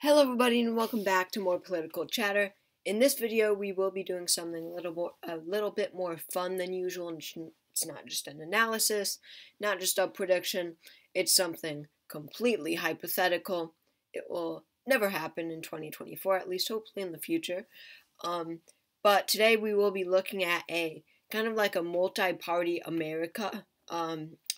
Hello everybody and welcome back to more political chatter. In this video we will be doing something a little bit more fun than usual, and it's not just an analysis, not just a prediction, it's something completely hypothetical. It will never happen in 2024, at least hopefully in the future. But today we will be looking at a kind of like a multi-party America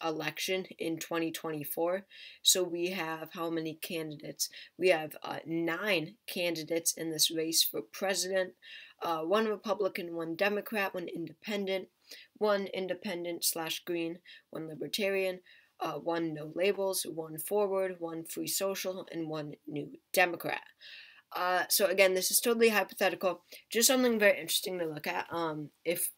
election in 2024. So we have how many candidates? We have 9 candidates in this race for president. 1 Republican, 1 Democrat, 1 independent, 1 independent/green, 1 libertarian, 1 no labels, 1 forward, 1 free social, and 1 new Democrat. So again, this is totally hypothetical. Just something very interesting to look at. If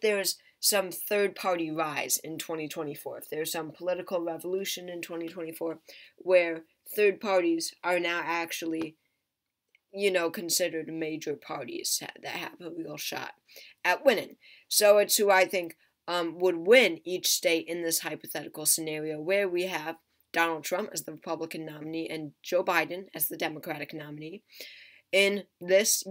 there's some third-party rise in 2024, if there's some political revolution in 2024 where third parties are now actually, considered major parties that have a real shot at winning. So it's who I think would win each state in this hypothetical scenario where we have Donald Trump as the Republican nominee and Joe Biden as the Democratic nominee. In this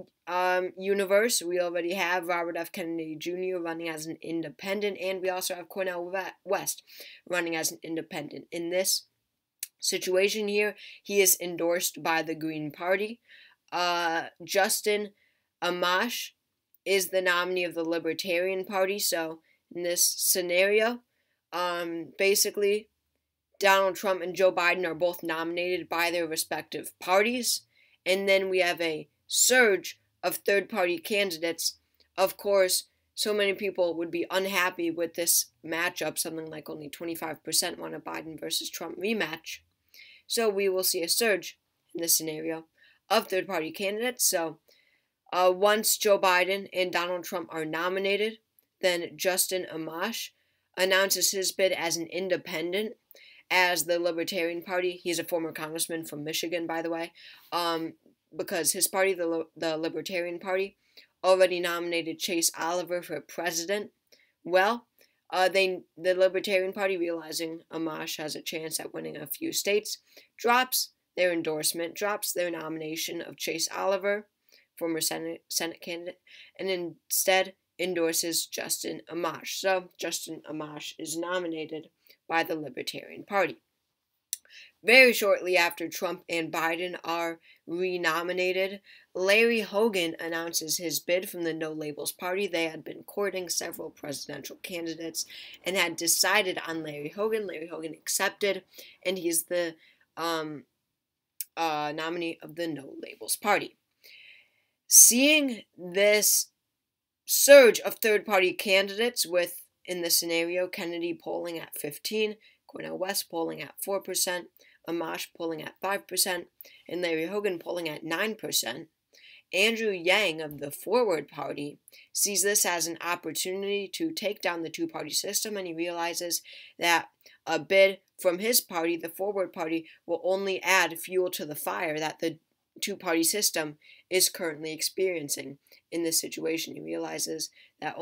universe, we already have Robert F. Kennedy Jr. running as an independent, and we also have Cornel West running as an independent. In this situation here, he is endorsed by the Green Party. Justin Amash is the nominee of the Libertarian Party. So in this scenario, basically, Donald Trump and Joe Biden are both nominated by their respective parties. And then we have a surge of third-party candidates. Of course, so many people would be unhappy with this matchup. Something like only 25% want a Biden versus Trump rematch. So we will see a surge in this scenario of third-party candidates. So once Joe Biden and Donald Trump are nominated, then Justin Amash announces his bid as an independent as the Libertarian Party. He's a former congressman from Michigan, by the way, because his party, the Libertarian Party, already nominated Chase Oliver for president. Well, the Libertarian Party, realizing Amash has a chance at winning a few states, drops their endorsement, drops their nomination of Chase Oliver, former Senate candidate, and instead endorses Justin Amash. So Justin Amash is nominated by the Libertarian Party. Very shortly after Trump and Biden are renominated, Larry Hogan announces his bid from the No Labels Party. They had been courting several presidential candidates and had decided on Larry Hogan. Larry Hogan accepted, and he's the nominee of the No Labels Party. Seeing this surge of third-party candidates with, in this scenario, Kennedy polling at 15%, Cornel West polling at 4%, Amash polling at 5%, and Larry Hogan polling at 9%, Andrew Yang of the Forward Party sees this as an opportunity to take down the two-party system, and he realizes that a bid from his party, the Forward Party, will only add fuel to the fire that the two-party system is currently experiencing. In this situation, he realizes that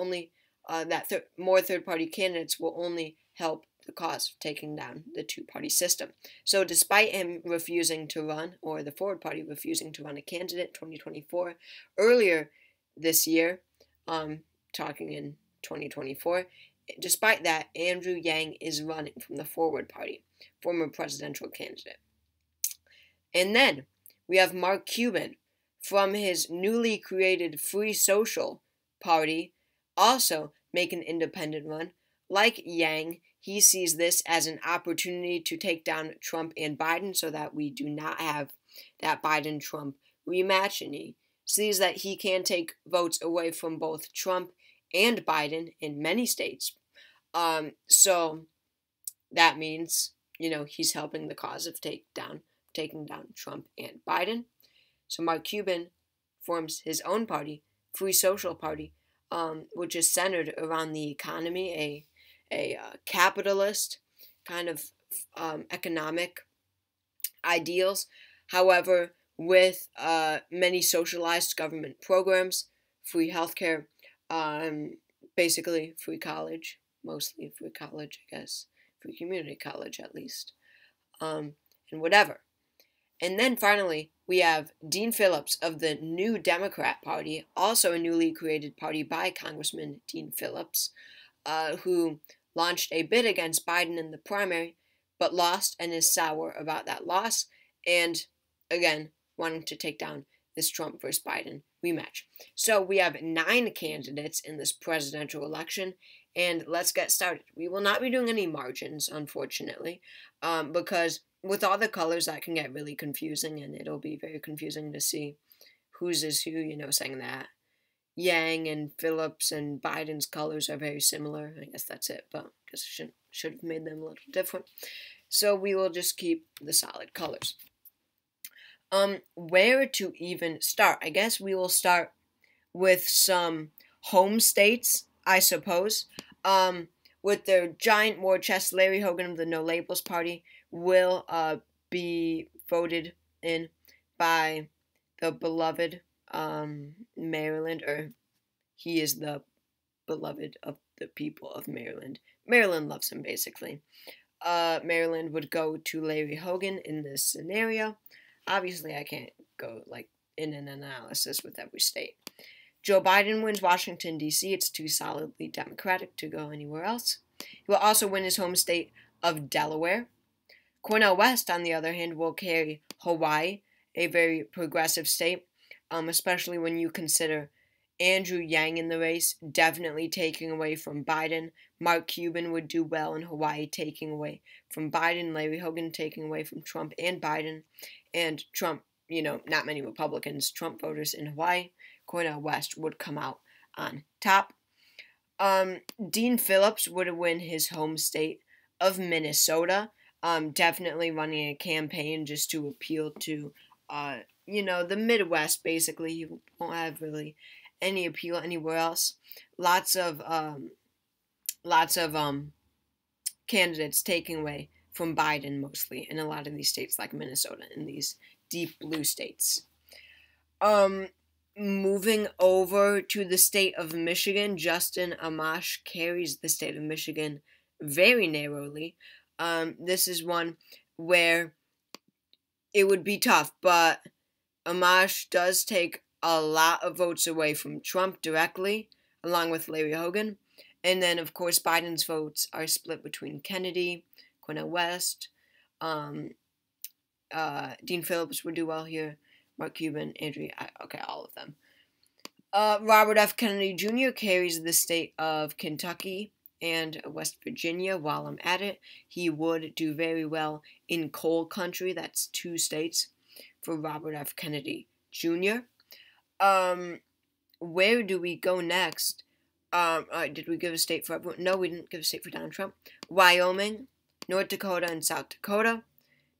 more third-party candidates will only help the cause of taking down the two-party system. So despite him refusing to run, or the Forward Party refusing to run a candidate in 2024, earlier this year, talking in 2024, despite that, Andrew Yang is running from the Forward Party, former presidential candidate. And then we have Mark Cuban from his newly created Free Social Party also make an independent run. Like Yang, he sees this as an opportunity to take down Trump and Biden so that we do not have that Biden-Trump rematch, and he sees that he can take votes away from both Trump and Biden in many states. So that means, he's helping the cause of taking down Trump and Biden. So Mark Cuban forms his own party, Free Social Party, which is centered around the economy, a capitalist kind of economic ideals. However, with many socialized government programs, free healthcare, basically free college, mostly free college, I guess, free community college at least, and whatever. And then finally, we have Dean Phillips of the New Democrat Party, also a newly created party by Congressman Dean Phillips, who launched a bid against Biden in the primary, but lost and is sour about that loss, and again, wanting to take down this Trump versus Biden rematch. So we have 9 candidates in this presidential election, and let's get started. We will not be doing any margins, unfortunately, because with all the colors, that can get really confusing, and it'll be very confusing to see whose is who, saying that Yang and Phillips and Biden's colors are very similar. I guess that's it, but I guess I should have made them a little different. So we will just keep the solid colors. Where to even start? I guess we will start with some home states, I suppose. With their giant war chest, Larry Hogan of the No Labels Party will be voted in by the beloved Maryland, or he is the beloved of the people of Maryland. Maryland loves him, basically. Maryland would go to Larry Hogan in this scenario. Obviously, I can't go in an analysis with every state. Joe Biden wins Washington, D.C. It's too solidly Democratic to go anywhere else. He will also win his home state of Delaware. Cornel West, on the other hand, will carry Hawaii, a very progressive state, especially when you consider Andrew Yang in the race, definitely taking away from Biden. Mark Cuban would do well in Hawaii, taking away from Biden. Larry Hogan taking away from Trump and Biden. And Trump, not many Republicans, Trump voters in Hawaii. Cornel West would come out on top. Dean Phillips would win his home state of Minnesota. Definitely running a campaign just to appeal to, the Midwest, basically. He won't have really any appeal anywhere else. Lots of candidates taking away from Biden mostly in a lot of these states like Minnesota and these deep blue states. Moving over to the state of Michigan, Justin Amash carries the state of Michigan very narrowly. This is one where it would be tough, but Amash does take a lot of votes away from Trump directly, along with Larry Hogan. And then, of course, Biden's votes are split between Kennedy, Cornel West, Dean Phillips would do well here, Mark Cuban, all of them. Robert F. Kennedy Jr. carries the state of Kentucky and West Virginia. While I'm at it, he would do very well in coal country. That's 2 states for Robert F. Kennedy Jr. Where do we go next? Did we give a state for everyone? No, we didn't give a state for Donald Trump. Wyoming, North Dakota, and South Dakota.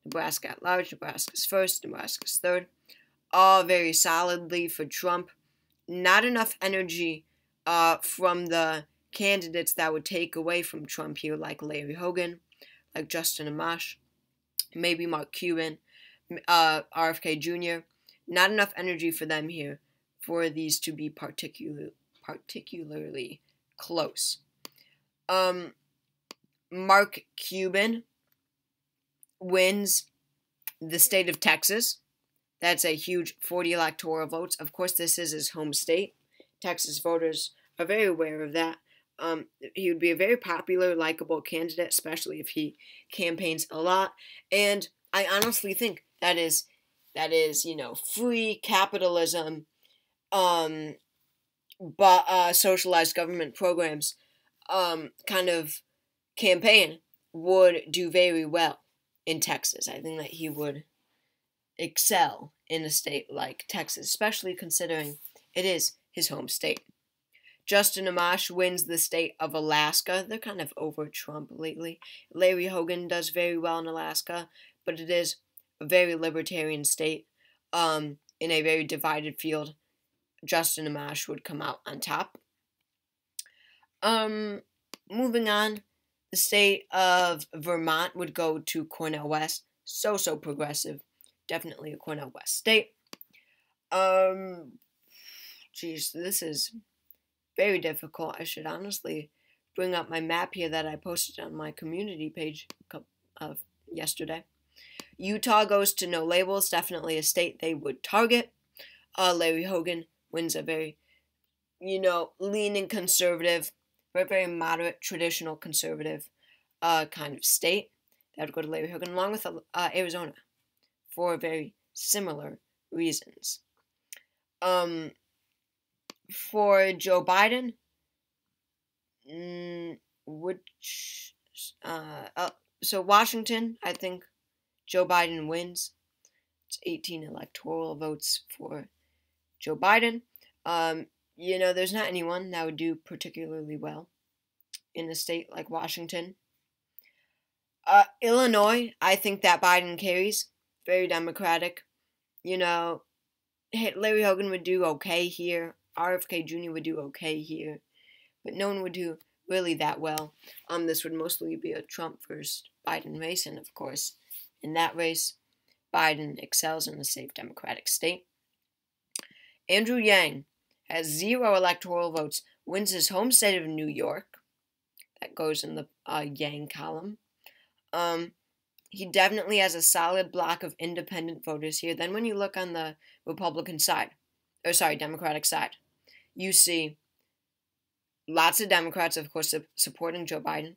Nebraska at large. Nebraska's first. Nebraska's third. All very solidly for Trump. Not enough energy from the candidates that would take away from Trump here, like Larry Hogan, like Justin Amash, maybe Mark Cuban, RFK Jr. Not enough energy for them here for these to be particularly close. Mark Cuban wins the state of Texas. That's a huge 40 electoral votes. Of course, this is his home state. Texas voters are very aware of that. He would be a very popular, likable candidate, especially if he campaigns a lot. And I honestly think that is free capitalism, but socialized government programs kind of campaign would do very well in Texas. I think that he would excel in a state like Texas, especially considering it is his home state. Justin Amash wins the state of Alaska. They're kind of over Trump lately. Larry Hogan does very well in Alaska, but it is a very libertarian state in a very divided field. Justin Amash would come out on top. Moving on, the state of Vermont would go to Cornel West. So progressive. Definitely a Cornel West state. This is very difficult. I should honestly bring up my map here that I posted on my community page yesterday. Utah goes to no labels, definitely a state they would target. Larry Hogan wins a very, leaning conservative, very moderate, traditional conservative kind of state. That would go to Larry Hogan, along with Arizona, for very similar reasons. For Joe Biden, so Washington, I think Joe Biden wins. It's 18 electoral votes for Joe Biden. There's not anyone that would do particularly well in a state like Washington. Illinois, I think that Biden carries. Very Democratic. Larry Hogan would do okay here. RFK Jr. would do okay here. But no one would do really that well. This would mostly be a Trump versus Biden race, and of course, in that race, Biden excels in a safe Democratic state. Andrew Yang has 0 electoral votes, wins his home state of New York. That goes in the Yang column. He definitely has a solid block of independent voters here. Then when you look on the Democratic side, you see lots of Democrats, of course, supporting Joe Biden.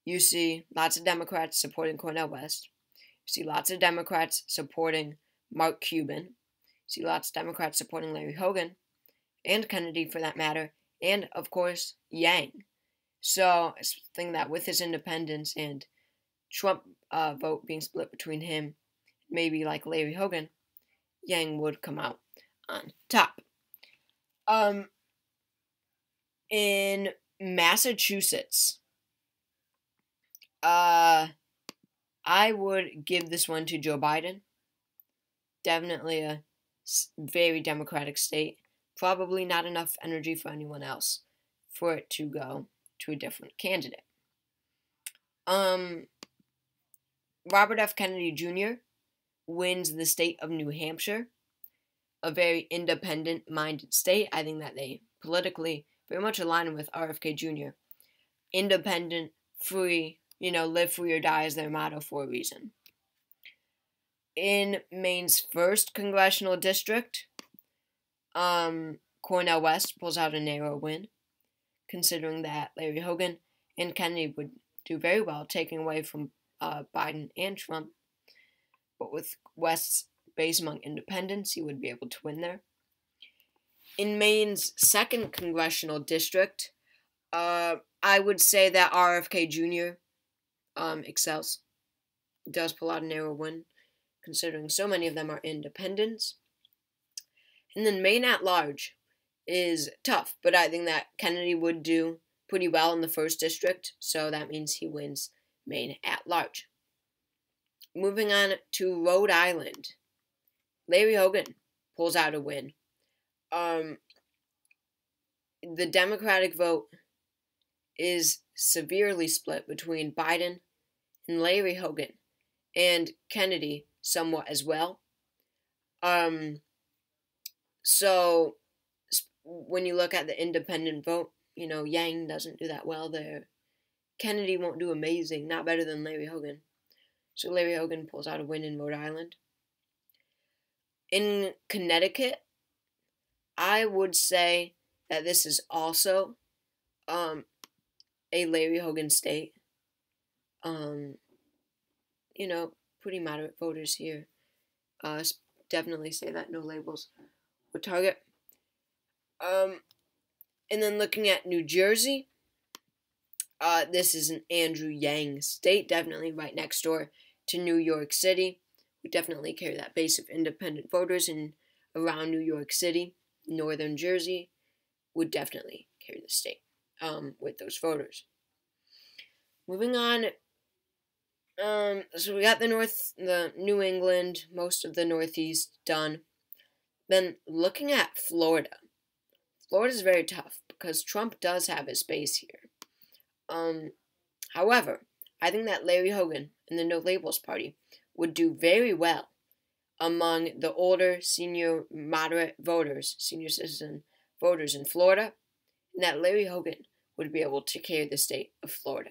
You see lots of Democrats supporting Cornel West. You see lots of Democrats supporting Mark Cuban. You see lots of Democrats supporting Larry Hogan, and Kennedy for that matter, and, of course, Yang. So, I think that with his independence and Trump vote being split between him, maybe like Larry Hogan, Yang would come out on top. In Massachusetts, I would give this one to Joe Biden. Definitely a very Democratic state. Probably not enough energy for anyone else for it to go to a different candidate. Robert F. Kennedy Jr. wins the state of New Hampshire, a very independent-minded state. I think that they politically very much align with RFK Jr. Independent, free, live free or die is their motto for a reason. In Maine's 1st congressional district, Cornel West pulls out a narrow win, considering that Larry Hogan and Kennedy would do very well, taking away from Biden and Trump. But with West's base among independents, he would be able to win there. In Maine's 2nd congressional district, I would say that RFK Jr. Excels. Does pull out a narrow win, considering so many of them are independents. And then Maine at large is tough, but I think that Kennedy would do pretty well in the 1st district, so that means he wins Maine at large. Moving on to Rhode Island, Larry Hogan pulls out a win. The Democratic vote is severely split between Biden and Larry Hogan, and Kennedy somewhat as well. So when you look at the independent vote, Yang doesn't do that well there. Kennedy won't do amazing, not better than Larry Hogan. So Larry Hogan pulls out a win in Rhode Island. In Connecticut, I would say that this is also a Larry Hogan state. Pretty moderate voters here. Definitely say that no labels would target. And then looking at New Jersey, this is an Andrew Yang state, definitely right next door to New York City. We definitely carry that base of independent voters in around New York City. Northern Jersey would definitely carry the state with those voters. Moving on, so we got the New England, most of the Northeast done. Then looking at Florida. Florida's very tough because Trump does have his base here. However, I think that Larry Hogan and the No Labels Party would do very well among the older, senior, moderate voters, senior citizen voters in Florida, and that Larry Hogan would be able to carry the state of Florida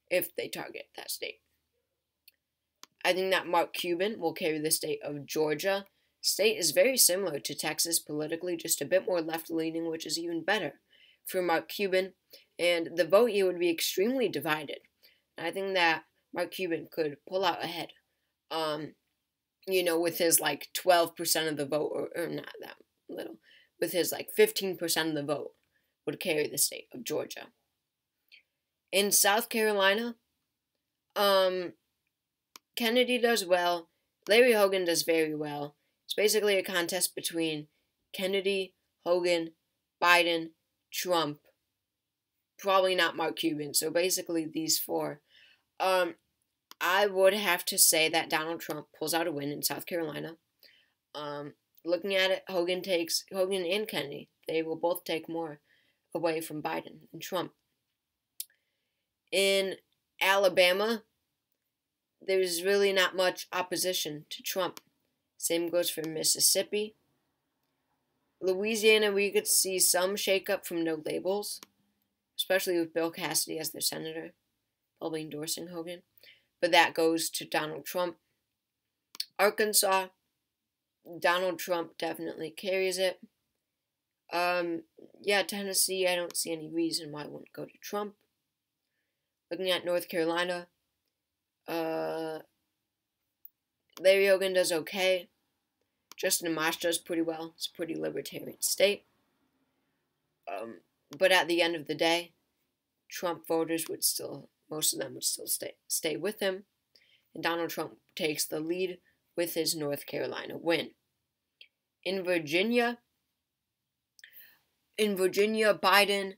if they target that state. I think that Mark Cuban will carry the state of Georgia. State is very similar to Texas politically, just a bit more left-leaning, which is even better for Mark Cuban. And the vote here would be extremely divided. I think that Mark Cuban could pull out ahead. With his like 12% of the vote, or not that little, with his like 15% of the vote, would carry the state of Georgia. In South Carolina, Kennedy does well. Larry Hogan does very well. It's basically a contest between Kennedy, Hogan, Biden, Trump. Probably not Mark Cuban. So basically these four. I would have to say that Donald Trump pulls out a win in South Carolina. Looking at it, Hogan and Kennedy. They will both take more away from Biden and Trump. In Alabama, there's really not much opposition to Trump. Same goes for Mississippi. Louisiana, we could see some shakeup from no labels, especially with Bill Cassidy as their senator, probably endorsing Hogan. But that goes to Donald Trump. Arkansas, Donald Trump definitely carries it. Tennessee, I don't see any reason why it wouldn't go to Trump. Looking at North Carolina, Larry Hogan does okay. Justin Amash does pretty well. It's a pretty libertarian state. But at the end of the day, Trump voters most of them would still stay with him. And Donald Trump takes the lead with his North Carolina win. In Virginia, Biden,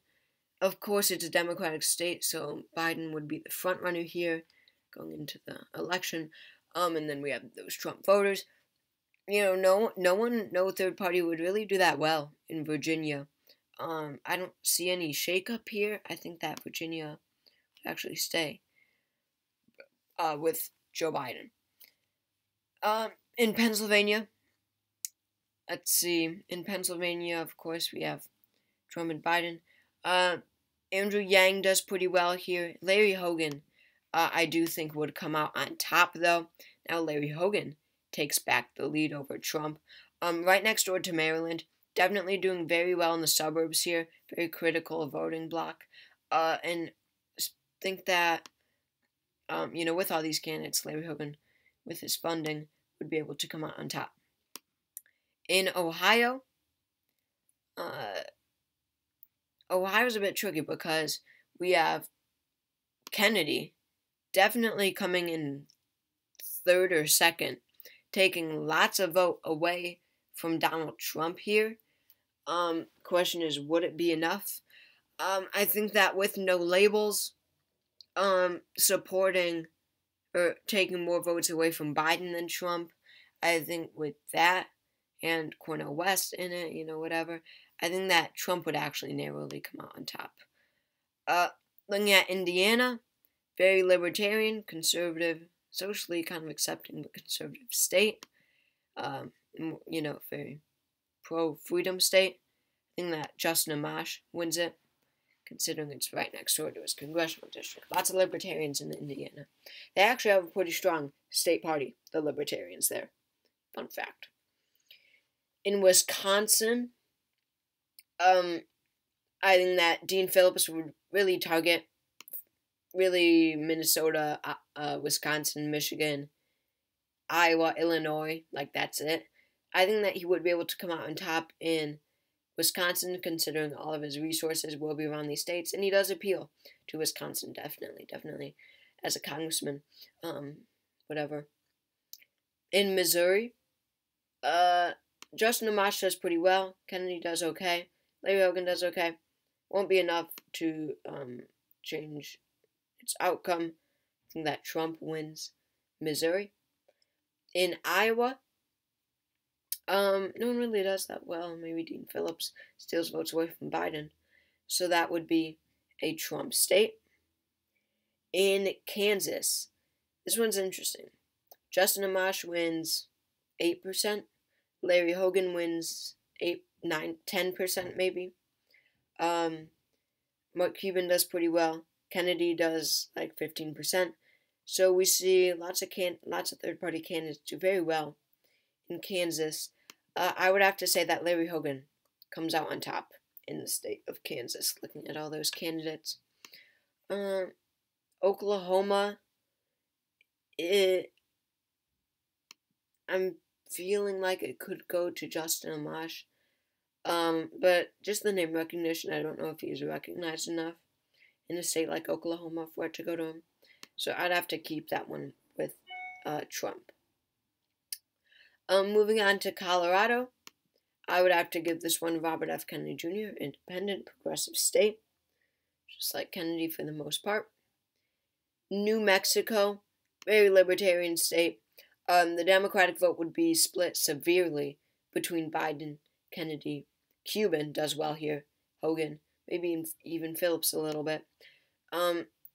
of course, it's a Democratic state, so Biden would be the front runner here going into the election. And then we have those Trump voters. No third party would really do that well in Virginia. I don't see any shakeup here. I think that Virginia would actually stay with Joe Biden. In Pennsylvania, let's see. In Pennsylvania, of course, we have Trump and Biden. Andrew Yang does pretty well here. Larry Hogan, I do think would come out on top, though. Now Larry Hogan takes back the lead over Trump. Right next door to Maryland, definitely doing very well in the suburbs here. Very critical voting bloc. And think that, with all these candidates, Larry Hogan, with his funding, would be able to come out on top. In Ohio, Ohio's a bit tricky because we have Kennedy definitely coming in third or second, taking lots of vote away from Donald Trump here. Question is, would it be enough? I think that with no labels, supporting or taking more votes away from Biden than Trump, I think with that and Cornel West in it, whatever, I think that Trump would actually narrowly come out on top. Looking at Indiana, very libertarian, conservative, socially kind of accepting, but conservative state. Very pro-freedom state. I think that Justin Amash wins it, considering it's right next door to his congressional district. Lots of libertarians in Indiana. They actually have a pretty strong state party, the libertarians there. Fun fact. In Wisconsin, I think that Dean Phillips would really target Minnesota, Wisconsin, Michigan, Iowa, Illinois, that's it. I think that he would be able to come out on top in Wisconsin, considering all of his resources will be around these states, and he does appeal to Wisconsin, definitely, as a congressman, whatever. In Missouri, Justin Amash does pretty well, Kennedy does okay, Larry Hogan does okay. Won't be enough to change its outcome. I think that Trump wins Missouri. In Iowa, no one really does that well. Maybe Dean Phillips steals votes away from Biden. So that would be a Trump state. In Kansas, this one's interesting. Justin Amash wins 8%. Larry Hogan wins 10% maybe. Mark Cuban does pretty well. Kennedy does 15%. So we see lots of third-party candidates do very well in Kansas. I would have to say that Larry Hogan comes out on top in the state of Kansas, looking at all those candidates. Oklahoma, I'm feeling like it could go to Justin Amash. But just the name recognition, I don't know if he's recognized enough in a state like Oklahoma for it to go to him. So I'd have to keep that one with Trump. Moving on to Colorado, I would have to give this one Robert F. Kennedy Jr., independent, progressive state, just like Kennedy for the most part. New Mexico, very libertarian state. The Democratic vote would be split severely between Biden, Kennedy. Cuban does well here. Hogan, maybe even Phillips a little bit.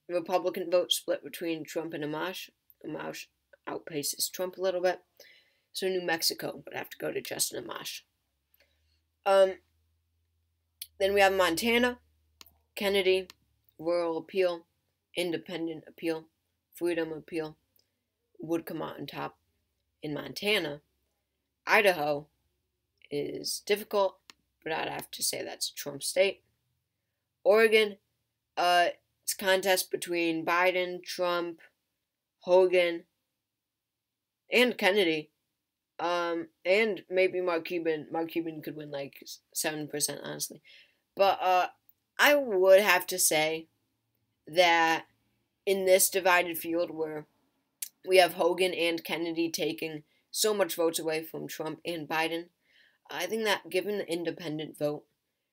Republican vote split between Trump and Amash. Amash outpaces Trump a little bit. So New Mexico would have to go to Justin Amash. Then we have Montana. Kennedy, rural appeal, independent appeal, freedom appeal would come out on top in Montana. Idaho is difficult, but I'd have to say that's a Trump state. Oregon, it's a contest between Biden, Trump, Hogan, and Kennedy. And maybe Mark Cuban. Mark Cuban could win like 7%, honestly. But I would have to say that in this divided field where we have Hogan and Kennedy taking so much votes away from Trump and Biden, I think that given the independent vote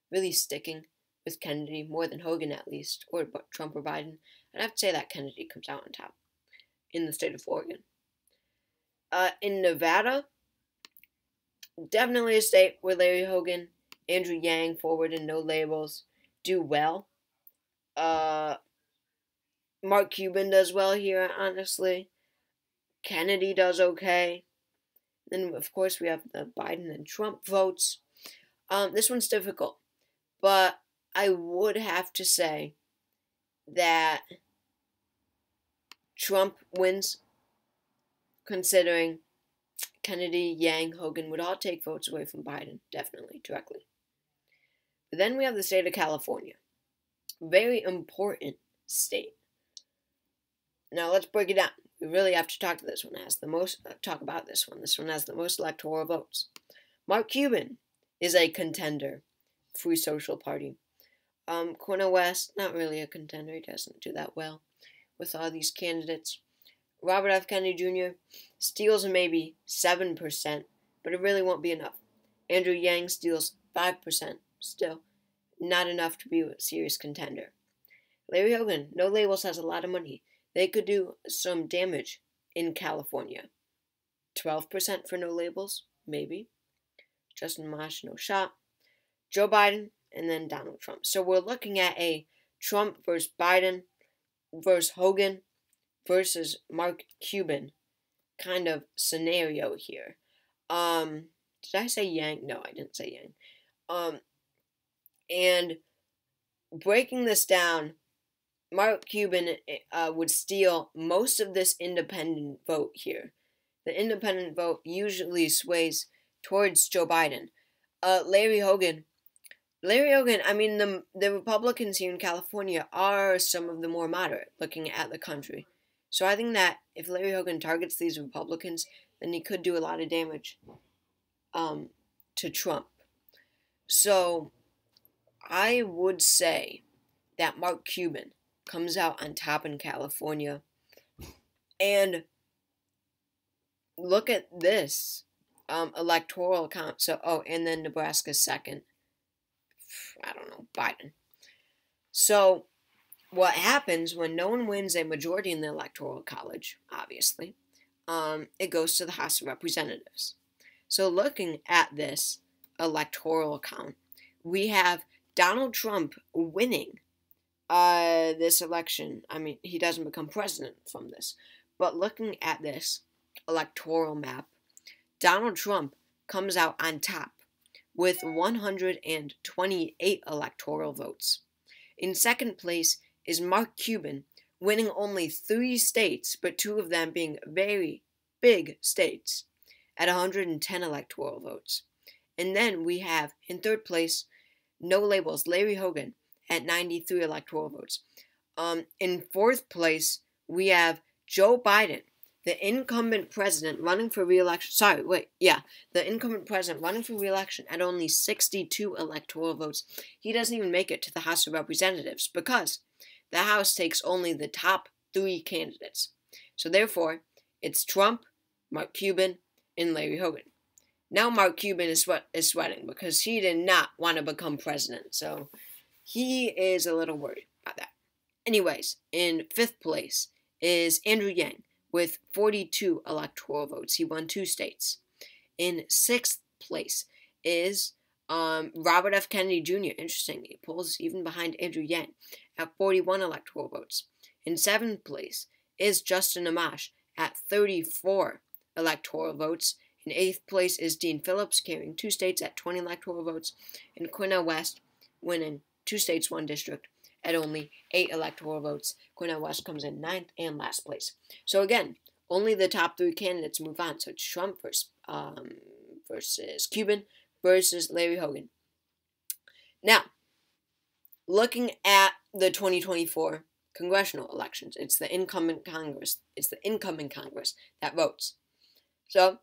really sticking with Kennedy more than Hogan at least, or Trump or Biden, I'd have to say that Kennedy comes out on top in the state of Oregon. In Nevada, definitely a state where Larry Hogan, Andrew Yang, forward and no labels, do well. Mark Cuban does well here, honestly. Kennedy does okay. Then, of course, we have the Biden and Trump votes. This one's difficult, but I would have to say that Trump wins, considering Kennedy, Yang, Hogan would all take votes away from Biden, definitely, directly. But then we have the state of California. Very important state. Now let's break it down. We really have to talk about this one. This one has the most electoral votes. Mark Cuban is a contender. Free Social Party. Cornel West, not really a contender. He doesn't do that well with all these candidates. Robert F. Kennedy Jr. steals maybe 7%, but it really won't be enough. Andrew Yang steals 5%, still not enough to be a serious contender. Larry Hogan, no labels, has a lot of money. They could do some damage in California. 12% for no labels, maybe. Justin Amash, no shot. Joe Biden, and then Donald Trump. So we're looking at a Trump versus Biden versus Hogan versus Mark Cuban kind of scenario here. Did I say Yang? No, I didn't say Yang. And breaking this down, Mark Cuban would steal most of this independent vote here. The independent vote usually sways towards Joe Biden. Larry Hogan, I mean, the Republicans here in California are some of the more moderate, looking at the country. So I think that if Larry Hogan targets these Republicans, then he could do a lot of damage to Trump. So I would say that Mark Cuban comes out on top in California. And look at this electoral count. So, and then Nebraska's second. I don't know, Biden. So what happens when no one wins a majority in the Electoral College, obviously, it goes to the House of Representatives. So looking at this electoral count, we have Donald Trump winning this election. I mean, he doesn't become president from this. But looking at this electoral map, Donald Trump comes out on top with 128 electoral votes. In second place is Mark Cuban winning only 3 states, but 2 of them being very big states, at 110 electoral votes. And then we have, in third place, no labels, Larry Hogan, at 93 electoral votes. In fourth place, we have Joe Biden, the incumbent president running for re-election. The incumbent president running for re-election at only 62 electoral votes. He doesn't even make it to the House of Representatives because the House takes only the top 3 candidates. So therefore, it's Trump, Mark Cuban, and Larry Hogan. Now Mark Cuban is sweating because he did not want to become president. So he is a little worried about that. Anyways, in fifth place is Andrew Yang with 42 electoral votes. He won 2 states. In sixth place is Robert F. Kennedy Jr. Interesting. He pulls even behind Andrew Yang at 41 electoral votes. In seventh place is Justin Amash at 34 electoral votes. In eighth place is Dean Phillips, carrying 2 states at 20 electoral votes. And Cornel West winning 2 states, 1 district at only 8 electoral votes. Cornel West comes in 9th and last place. So again, only the top 3 candidates move on. So it's Trump versus Cuban versus Larry Hogan. Now, looking at the 2024 congressional elections, it's the incoming Congress. It's the incoming Congress that votes. So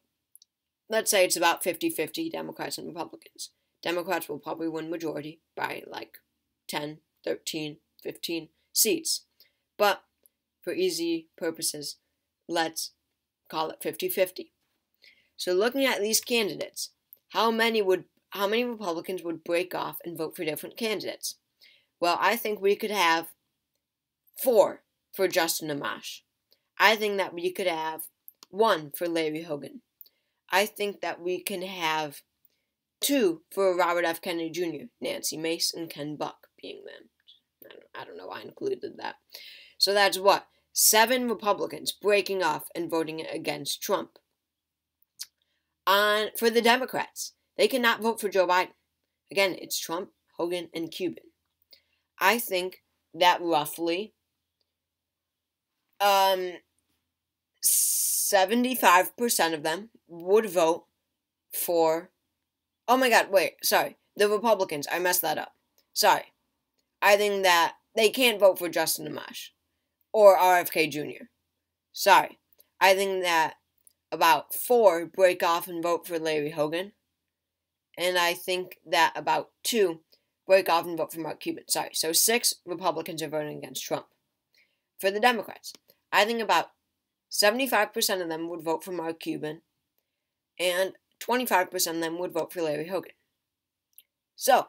let's say it's about 50-50 Democrats and Republicans. Democrats will probably win majority by like 10, 13, 15 seats. But for easy purposes, let's call it 50-50. So looking at these candidates, how many Republicans would break off and vote for different candidates? Well, I think we could have 4 for Justin Amash. I think that we could have 1 for Larry Hogan. I think that we can have 2 for Robert F. Kennedy Jr., Nancy Mace, and Ken Buck being them. I don't know why I included that. So that's what? 7 Republicans breaking off and voting against Trump. For the Democrats, they cannot vote for Joe Biden. Again, it's Trump, Hogan, and Cuban. I think that roughly 75% of them would vote for... the Republicans. I messed that up. Sorry. I think that they can't vote for Justin Amash or RFK Jr. Sorry. I think that about 4 break off and vote for Larry Hogan. And I think that about 2 break off and vote for Mark Cuban. Sorry. So 6 Republicans are voting against Trump. For the Democrats, I think about 75% of them would vote for Mark Cuban and 25% of them would vote for Larry Hogan. So,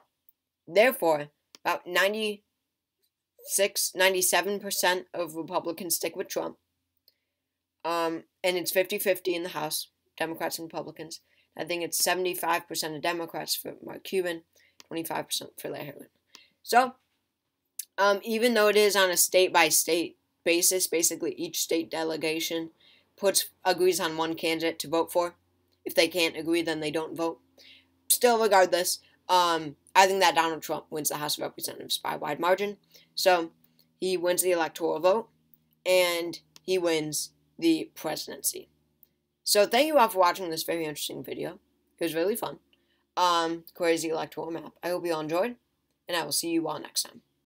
therefore, about 97% of Republicans stick with Trump. And it's 50-50 in the House, Democrats and Republicans. I think it's 75% of Democrats for Mark Cuban, 25% for Larry Hogan. So, even though it is on a state-by-state basis, basically each state delegation agrees on 1 candidate to vote for. If they can't agree, then they don't vote. Still, regardless, I think that Donald Trump wins the House of Representatives by a wide margin. So, he wins the electoral vote, and he wins the presidency. So, thank you all for watching this very interesting video. It was really fun. Crazy electoral map. I hope you all enjoyed, and I will see you all next time.